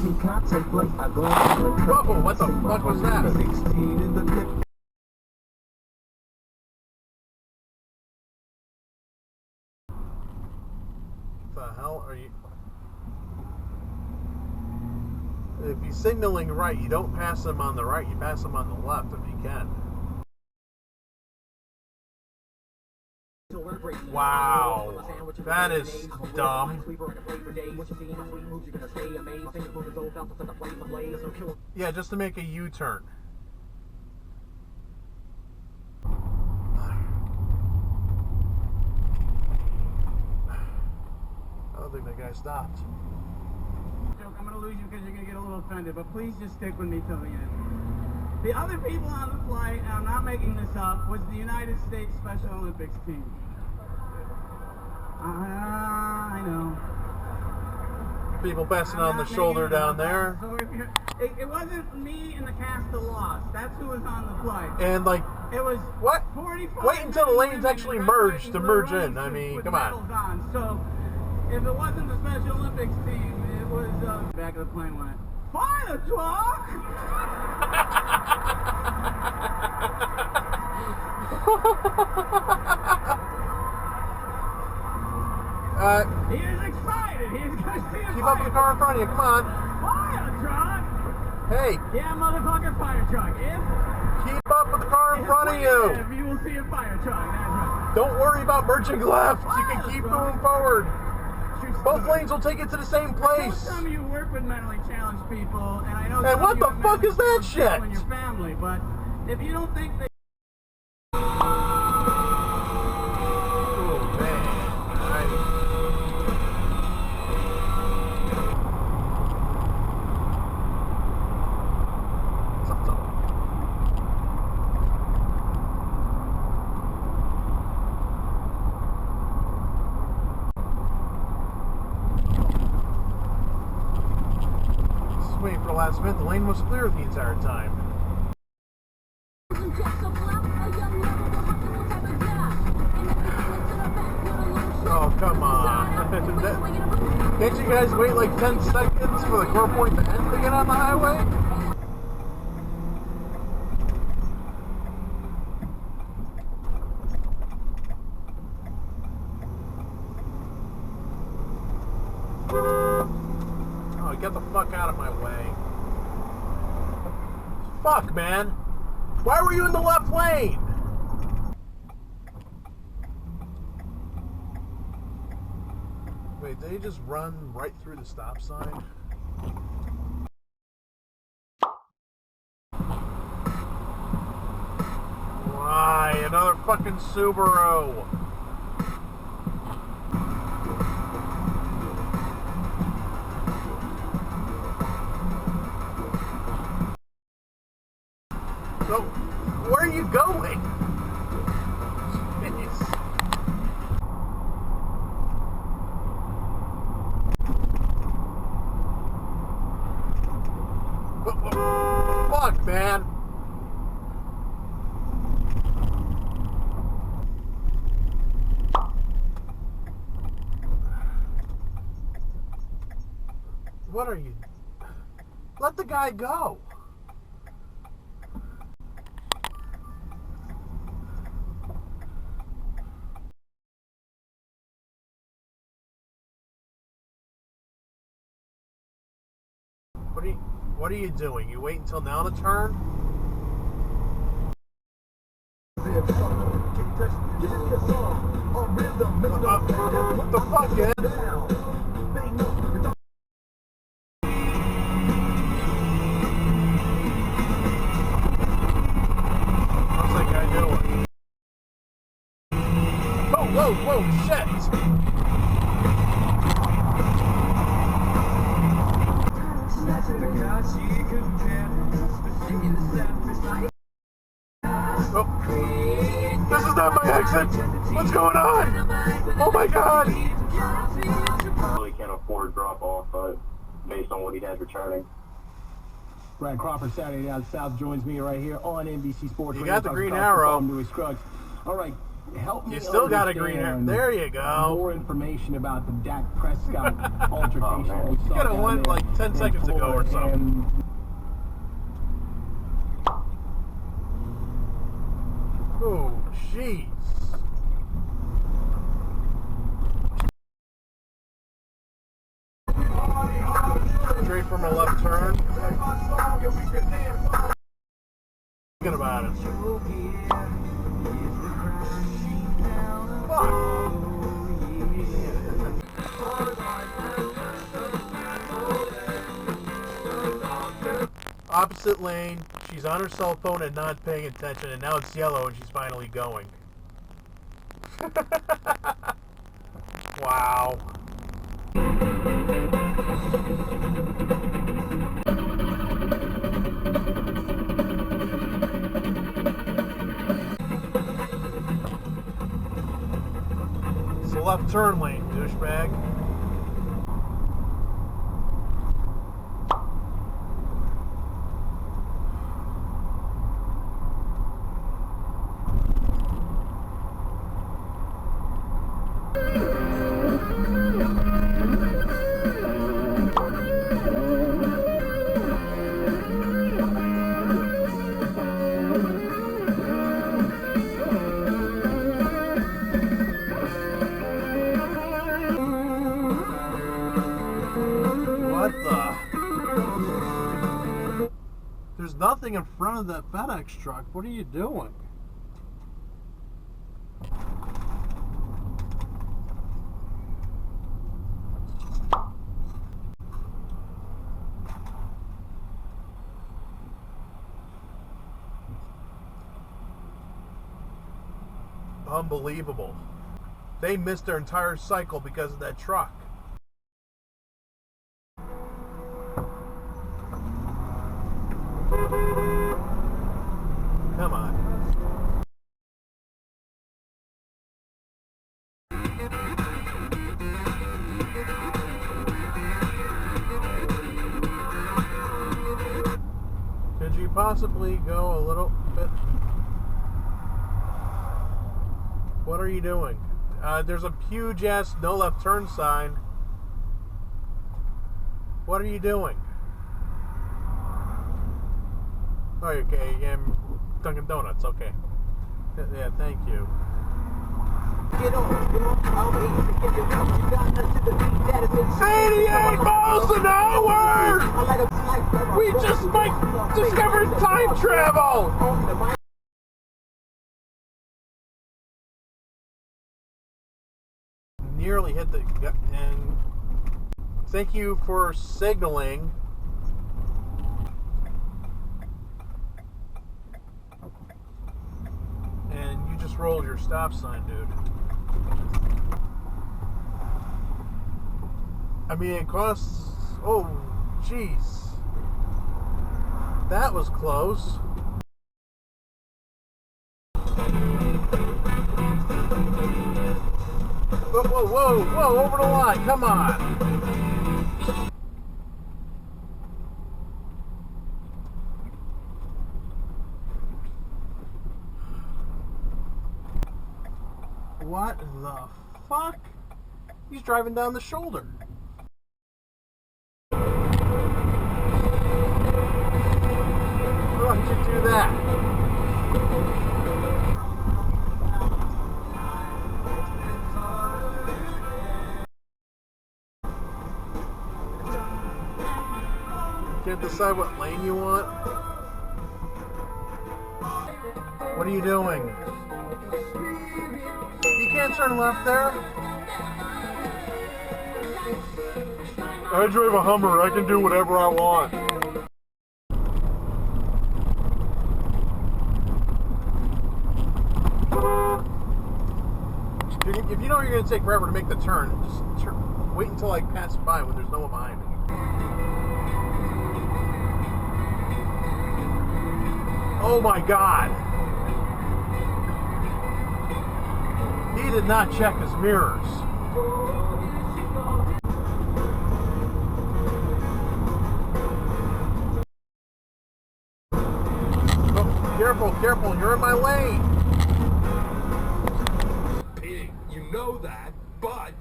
Whoa, what the fuck was that? What the hell are you? If he's signaling right, you don't pass him on the right, you pass him on the left if you can. Wow, that is dumb. Yeah, just to make a U-turn. I don't think that guy stopped. I'm going to lose you because you're going to get a little offended, but please just stick with me till the end. The other people on the flight, and I'm not making this up, was the United States Special Olympics team. I know. People passing on the shoulder down there. So it wasn't me and the cast that lost. That's who was on the flight. And like, it was what? 45 Wait until the lanes actually merge to merge in. I mean, come on. So if it wasn't the Special Olympics team, it was back of the plane went, fire truck! He is excited. He's going to see a keep up with the car in front of you. Come on. fire truck. Hey. Yeah, motherfucker, fire truck. Keep up with the car in front of you. If you will see a fire truck. That's right. Don't worry about merging left. You can keep moving forward. Both lanes will take you to the same place. I know some of you work with mentally challenged people, and I know And some what of you the have fuck is mentally that challenged shit? people in your family, but if you don't think that waiting for the last minute. The lane was clear the entire time. Oh, come on. Can't you guys wait like 10 seconds for the car point to end to get on the highway? Get the fuck out of my way. Fuck, man. Why were you in the left lane? Wait, did he just run right through the stop sign? Why? Another fucking Subaru. So, where are you going? Jeez. Fuck, man. What are you? Let the guy go. What are you doing? You wait until now to turn? What the fuck, Ed? What's that guy doing? Whoa, shit! Oh. This is not my exit! What's going on? Oh my god! Really can't afford drop off based on what he has returning. Brad Crawford, Saturday Down South, joins me right here on NBC Sports. You got the green arrow. All right, Help me. You still got a green hair. There you go. More information about the Dak Prescott altercation. We You saw could have down went there like 10 in seconds ago or Florida, something. Oh, jeez. Straight from a left turn. Thinking about it. Fuck. Opposite lane. She's on her cell phone and not paying attention, and now it's yellow and she's finally going. Wow. It's the left turn lane, douchebag. There's nothing in front of that FedEx truck. What are you doing? Unbelievable. They missed their entire cycle because of that truck. Come on. Could you possibly go a little bit? What are you doing? There's a huge ass no left turn sign. What are you doing? Oh, okay, Dunkin' Donuts, okay. Yeah, thank you. 88 miles an hour! We just might discover time travel! Nearly hit the... and thank you for signaling. And you just rolled your stop sign, dude. I mean, it costs... oh, jeez. That was close. Whoa, whoa, whoa, whoa, over the line, come on. What the fuck? He's driving down the shoulder. Why don't you do that? Can't decide what lane you want? What are you doing? You can't turn left there. I drive a Hummer. I can do whatever I want. If you know you're going to take forever to make the turn, just wait until I pass by when there's no one behind me. Oh my God. He did not check his mirrors. Oh, careful, careful, you're in my lane. know that, but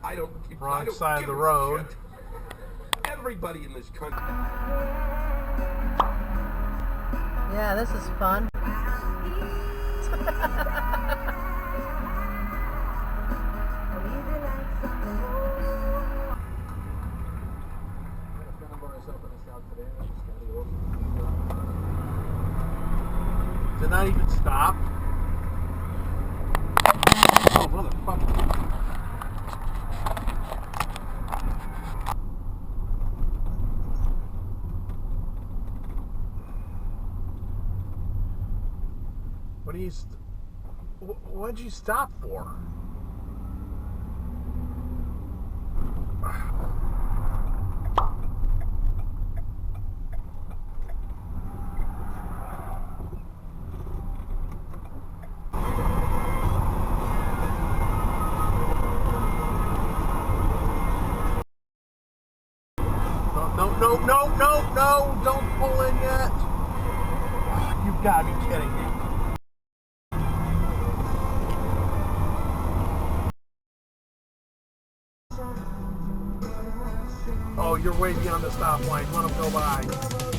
I don't. Wrong I don't side of give the a road. shit. Everybody in this country. Yeah, this is fun. Did not even stop. Oh, motherfucker. What do you... What'd you stop for? No, don't pull in yet. You've got to be kidding me. Oh, you're way beyond the stop line. Let them go by.